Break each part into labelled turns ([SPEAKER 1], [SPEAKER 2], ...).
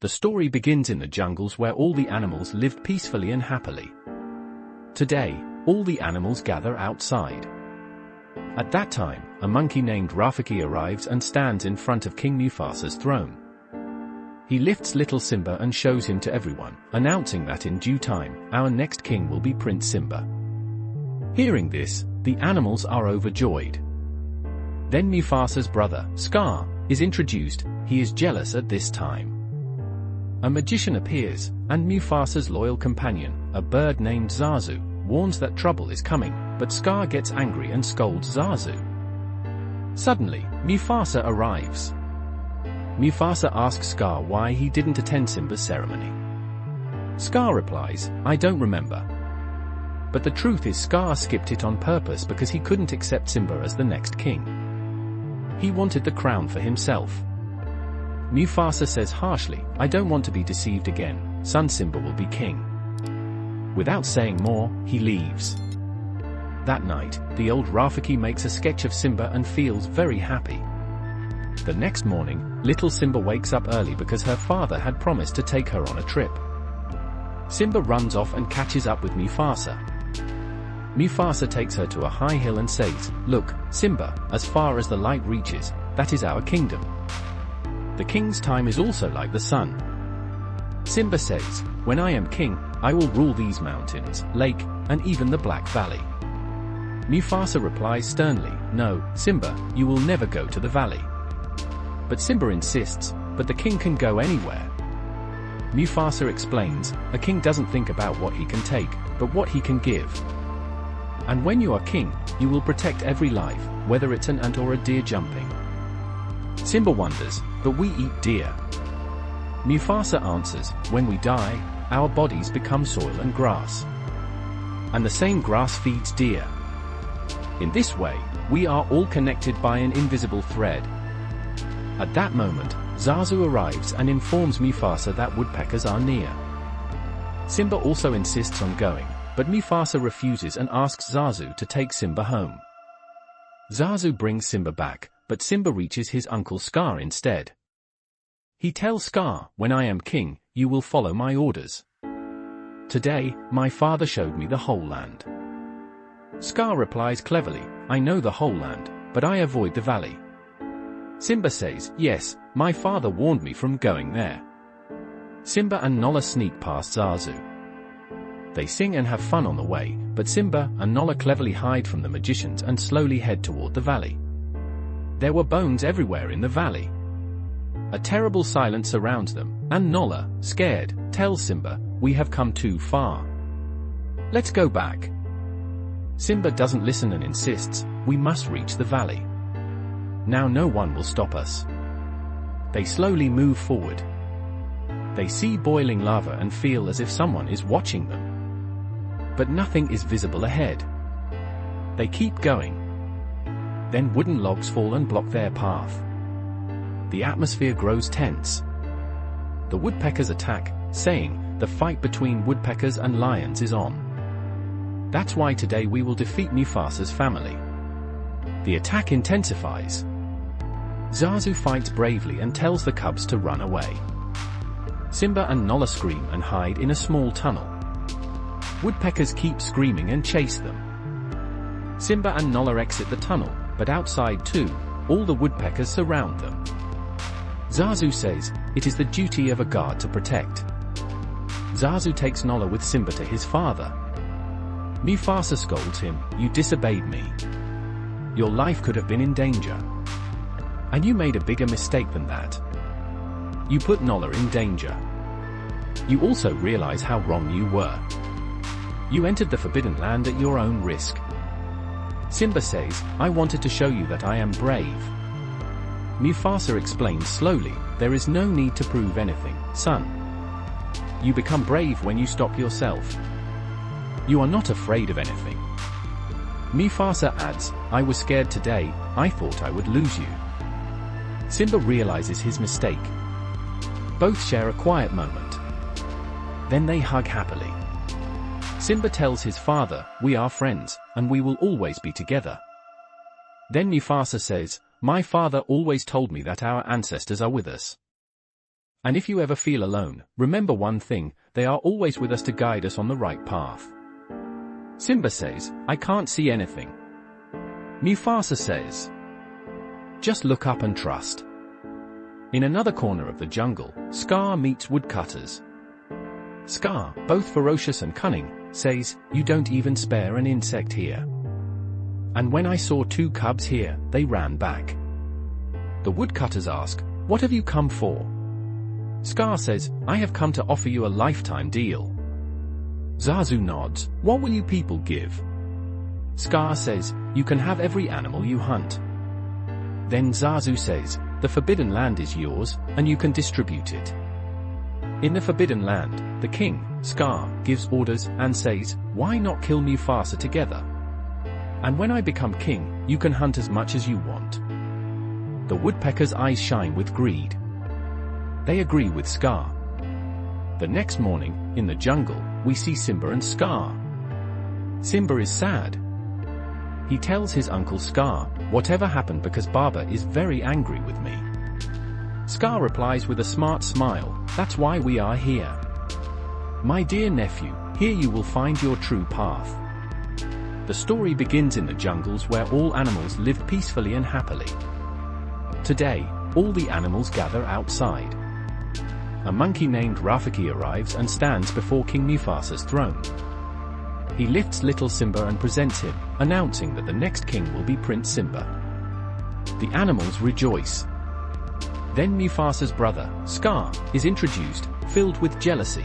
[SPEAKER 1] The story begins in the jungles where all the animals lived peacefully and happily. Today, all the animals gather outside. At that time, a monkey named Rafiki arrives and stands in front of King Mufasa's throne. He lifts little Simba and shows him to everyone, announcing that in due time, our next king will be Prince Simba. Hearing this, the animals are overjoyed. Then Mufasa's brother, Scar, is introduced. He is jealous at this time. A magician appears, and Mufasa's loyal companion, a bird named Zazu, warns that trouble is coming, but Scar gets angry and scolds Zazu. Suddenly, Mufasa arrives. Mufasa asks Scar why he didn't attend Simba's ceremony. Scar replies, "I don't remember." But the truth is Scar skipped it on purpose because he couldn't accept Simba as the next king. He wanted the crown for himself. Mufasa says harshly, "I don't want to be deceived again, son Simba will be king." Without saying more, he leaves. That night, the old Rafiki makes a sketch of Simba and feels very happy. The next morning, little Simba wakes up early because her father had promised to take her on a trip. Simba runs off and catches up with Mufasa. Mufasa takes her to a high hill and says, "Look, Simba, as far as the light reaches, that is our kingdom. The king's time is also like the sun." Simba says, "When I am king, I will rule these mountains, lake, and even the Black Valley." Mufasa replies sternly, "No, Simba, you will never go to the valley." But Simba insists, "But the king can go anywhere." Mufasa explains, "A king doesn't think about what he can take, but what he can give. And when you are king, you will protect every life, whether it's an ant or a deer jumping." Simba wonders, "But we eat deer." Mufasa answers, "When we die, our bodies become soil and grass. And the same grass feeds deer. In this way, we are all connected by an invisible thread." At that moment, Zazu arrives and informs Mufasa that woodpeckers are near. Simba also insists on going, but Mufasa refuses and asks Zazu to take Simba home. Zazu brings Simba back, but Simba reaches his uncle Scar instead. He tells Scar, "When I am king, you will follow my orders. Today, my father showed me the whole land." Scar replies cleverly, "I know the whole land, but I avoid the valley." Simba says, "Yes, my father warned me from going there." Simba and Nala sneak past Zazu. They sing and have fun on the way, but Simba and Nala cleverly hide from the magicians and slowly head toward the valley. There were bones everywhere in the valley. A terrible silence surrounds them, and Nala, scared, tells Simba, "We have come too far. Let's go back." Simba doesn't listen and insists, "We must reach the valley. Now no one will stop us." They slowly move forward. They see boiling lava and feel as if someone is watching them. But nothing is visible ahead. They keep going. Then wooden logs fall and block their path. The atmosphere grows tense. The woodpeckers attack, saying, "The fight between woodpeckers and lions is on. That's why today we will defeat Mufasa's family." The attack intensifies. Zazu fights bravely and tells the cubs to run away. Simba and Nala scream and hide in a small tunnel. Woodpeckers keep screaming and chase them. Simba and Nala exit the tunnel, but outside too, all the woodpeckers surround them. Zazu says, "It is the duty of a guard to protect." Zazu takes Nala with Simba to his father. Mufasa scolds him, "You disobeyed me. Your life could have been in danger. And you made a bigger mistake than that. You put Nala in danger. You also realize how wrong you were. You entered the Forbidden Land at your own risk." Simba says, "I wanted to show you that I am brave." Mufasa explains slowly, "There is no need to prove anything, son. You become brave when you stop yourself. You are not afraid of anything." Mufasa adds, "I was scared today, I thought I would lose you." Simba realizes his mistake. Both share a quiet moment. Then they hug happily. Simba tells his father, "We are friends, and we will always be together." Then Mufasa says, "My father always told me that our ancestors are with us. And if you ever feel alone, remember one thing, they are always with us to guide us on the right path. Simba says, I can't see anything. Mufasa says, just look up and trust. In another corner of the jungle, Scar meets woodcutters. Scar, both ferocious and cunning, says, you don't even spare an insect here. And when I saw 2 cubs here, they ran back. The woodcutters ask, what have you come for? Scar says, I have come to offer you a lifetime deal. Zazu nods, what will you people give? Scar says, you can have every animal you hunt. Then Zazu says, the Forbidden Land is yours, and you can distribute it. In the Forbidden Land, the king, Scar, gives orders and says, why not kill Mufasa together? And when I become king, you can hunt as much as you want. The woodpecker's eyes shine with greed. They agree with Scar. The next morning, in the jungle, we see Simba and Scar. Simba is sad. He tells his uncle Scar, whatever happened because Baba is very angry with me. Scar replies with a smart smile, that's why we are here. My dear nephew, here you will find your true path. The story begins in the jungles where all animals lived peacefully and happily. Today, all the animals gather outside. A monkey named Rafiki arrives and stands before King Mufasa's throne. He lifts little Simba and presents him, announcing that the next king will be Prince Simba. The animals rejoice. Then Mufasa's brother, Scar, is introduced, filled with jealousy.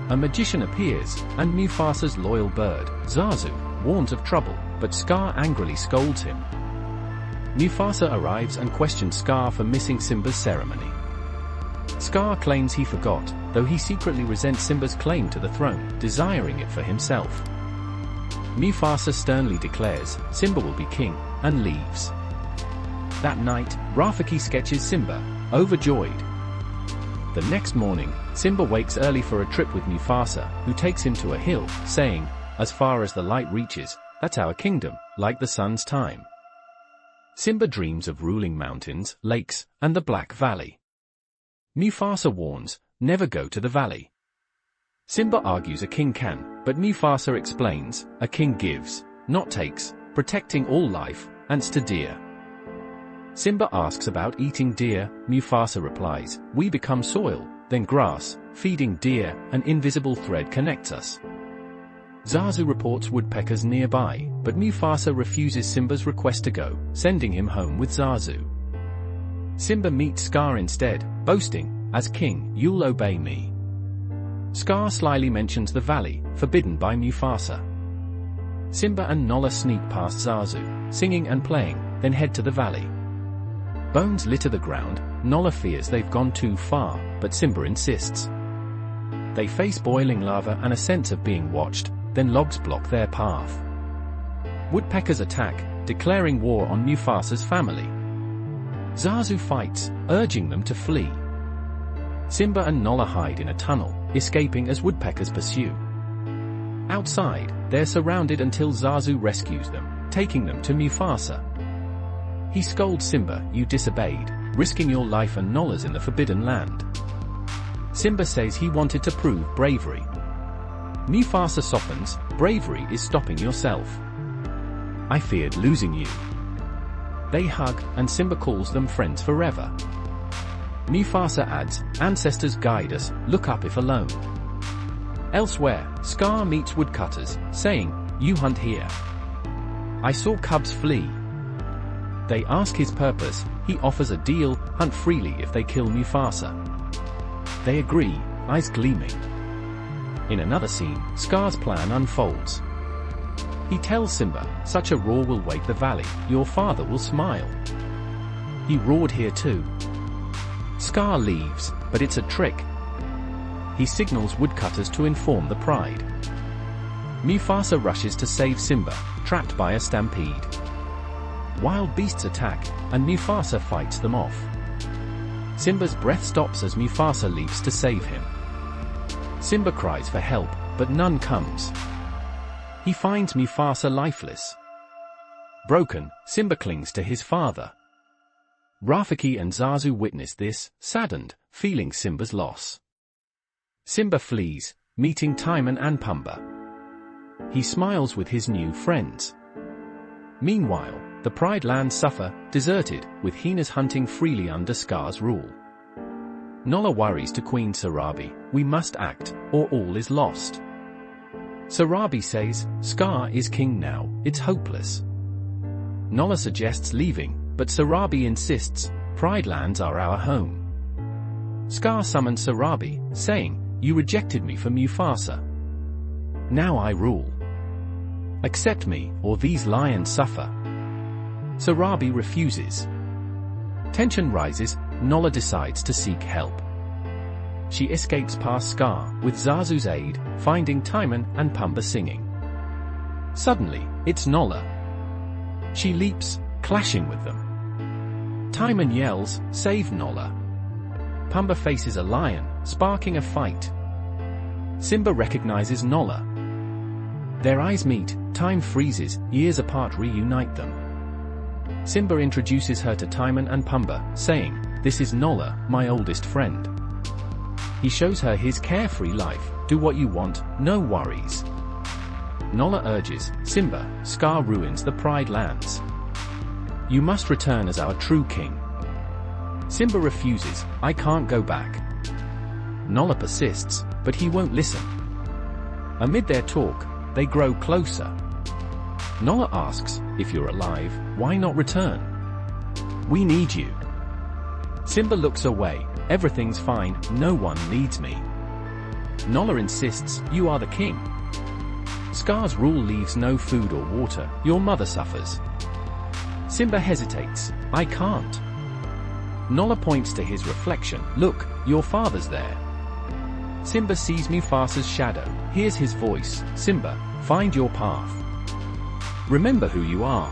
[SPEAKER 1] A magician appears, and Mufasa's loyal bird, Zazu, warns of trouble, but Scar angrily scolds him. Mufasa arrives and questions Scar for missing Simba's ceremony. Scar claims he forgot, though he secretly resents Simba's claim to the throne, desiring it for himself. Mufasa sternly declares, Simba will be king, and leaves. That night, Rafiki sketches Simba, overjoyed. The next morning, Simba wakes early for a trip with Mufasa, who takes him to a hill, saying, as far as the light reaches, that's our kingdom, like the sun's time. Simba dreams of ruling mountains, lakes, and the Black Valley. Mufasa warns, never go to the valley. Simba argues a king can, but Mufasa explains, a king gives, not takes, protecting all life, and to deer. Simba asks about eating deer, Mufasa replies, we become soil, then grass, feeding deer, an invisible thread connects us. Zazu reports woodpeckers nearby, but Mufasa refuses Simba's request to go, sending him home with Zazu. Simba meets Scar instead, boasting, as king, you'll obey me. Scar slyly mentions the valley, forbidden by Mufasa. Simba and Nala sneak past Zazu, singing and playing, then head to the valley. Bones litter the ground, Nala fears they've gone too far, but Simba insists. They face boiling lava and a sense of being watched, then logs block their path. Woodpeckers attack, declaring war on Mufasa's family. Zazu fights, urging them to flee. Simba and Nala hide in a tunnel, escaping as woodpeckers pursue. Outside, they're surrounded until Zazu rescues them, taking them to Mufasa. He scolds Simba, you disobeyed, risking your life and Nala's in the Forbidden Land. Simba says he wanted to prove bravery. Mufasa softens, bravery is stopping yourself. I feared losing you. They hug, and Simba calls them friends forever. Mufasa adds, ancestors guide us, look up if alone. Elsewhere, Scar meets woodcutters, saying, you hunt here. I saw cubs flee. They ask his purpose, he offers a deal, hunt freely if they kill Mufasa. They agree, eyes gleaming. In another scene, Scar's plan unfolds. He tells Simba, such a roar will wake the valley, your father will smile. He roared here too. Scar leaves, but it's a trick. He signals woodcutters to inform the pride. Mufasa rushes to save Simba, trapped by a stampede. Wild beasts attack, and Mufasa fights them off. Simba's breath stops as Mufasa leaps to save him. Simba cries for help, but none comes. He finds Mufasa lifeless. Broken, Simba clings to his father. Rafiki and Zazu witness this, saddened, feeling Simba's loss. Simba flees, meeting Timon and Pumbaa. He smiles with his new friends. Meanwhile, the Pride Lands suffer, deserted, with hyenas hunting freely under Scar's rule. Nala worries to Queen Sarabi, "We must act, or all is lost." Sarabi says, "Scar is king now, it's hopeless." Nala suggests leaving, but Sarabi insists, "Pride Lands are our home." Scar summons Sarabi, saying, "You rejected me for Mufasa. Now I rule. Accept me, or these lions suffer." Sarabi refuses. Tension rises, Nala decides to seek help. She escapes past Scar, with Zazu's aid, finding Timon and Pumbaa singing. Suddenly, it's Nala. She leaps, clashing with them. Timon yells, "Save Nala!" Pumbaa faces a lion, sparking a fight. Simba recognizes Nala. Their eyes meet, time freezes, years apart reunite them. Simba introduces her to Timon and Pumbaa, saying, "This is Nala, my oldest friend." He shows her his carefree life, "Do what you want, no worries." Nala urges, "Simba, Scar ruins the Pride Lands. You must return as our true king." Simba refuses, "I can't go back." Nala persists, but he won't listen. Amid their talk, they grow closer. Nala asks, "If you're alive, why not return? We need you." Simba looks away, "Everything's fine, no one needs me." Nala insists, "You are the king. Scar's rule leaves no food or water, your mother suffers." Simba hesitates, "I can't." Nala points to his reflection, "Look, your father's there." Simba sees Mufasa's shadow, hears his voice, "Simba, find your path. Remember who you are."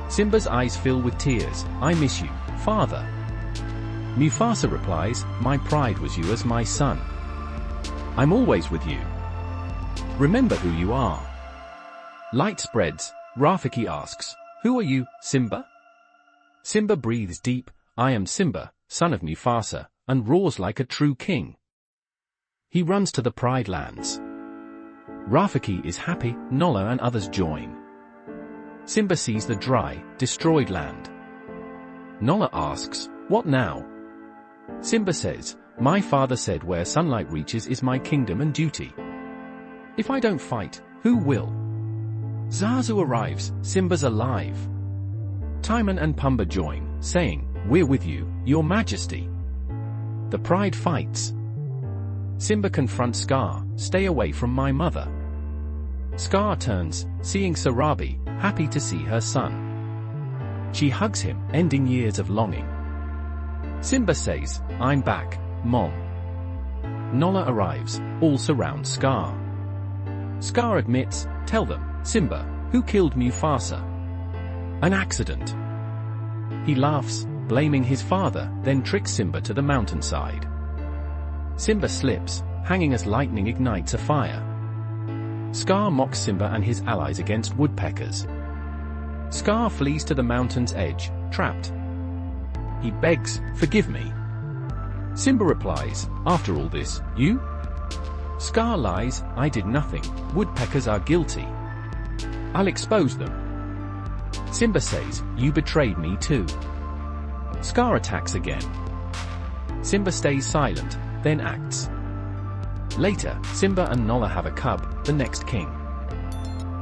[SPEAKER 1] Simba's eyes fill with tears, "I miss you, father." Mufasa replies, "My pride was you as my son. I'm always with you. Remember who you are." Light spreads, Rafiki asks, "Who are you, Simba?" Simba breathes deep, "I am Simba, son of Mufasa," and roars like a true king. He runs to the Pride Lands. Rafiki is happy, Nala and others join. Simba sees the dry, destroyed land. Nala asks, "What now?" Simba says, "My father said where sunlight reaches is my kingdom and duty. If I don't fight, who will?" Zazu arrives, Simba's alive. Timon and Pumbaa join, saying, "We're with you, your majesty." The pride fights. Simba confronts Scar, "Stay away from my mother." Scar turns, seeing Sarabi, happy to see her son. She hugs him, ending years of longing. Simba says, "I'm back, Mom." Nala arrives, all surround Scar. Scar admits, "Tell them, Simba, who killed Mufasa?" "An accident." He laughs, blaming his father, then tricks Simba to the mountainside. Simba slips, hanging as lightning ignites a fire. Scar mocks Simba and his allies against woodpeckers. Scar flees to the mountain's edge, trapped. He begs, "Forgive me." Simba replies, "After all this, you?" Scar lies, "I did nothing, woodpeckers are guilty. I'll expose them." Simba says, "You betrayed me too." Scar attacks again. Simba stays silent, then acts. Later, Simba and Nala have a cub, the next king.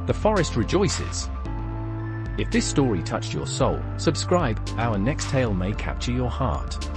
[SPEAKER 1] The forest rejoices. If this story touched your soul, subscribe, our next tale may capture your heart.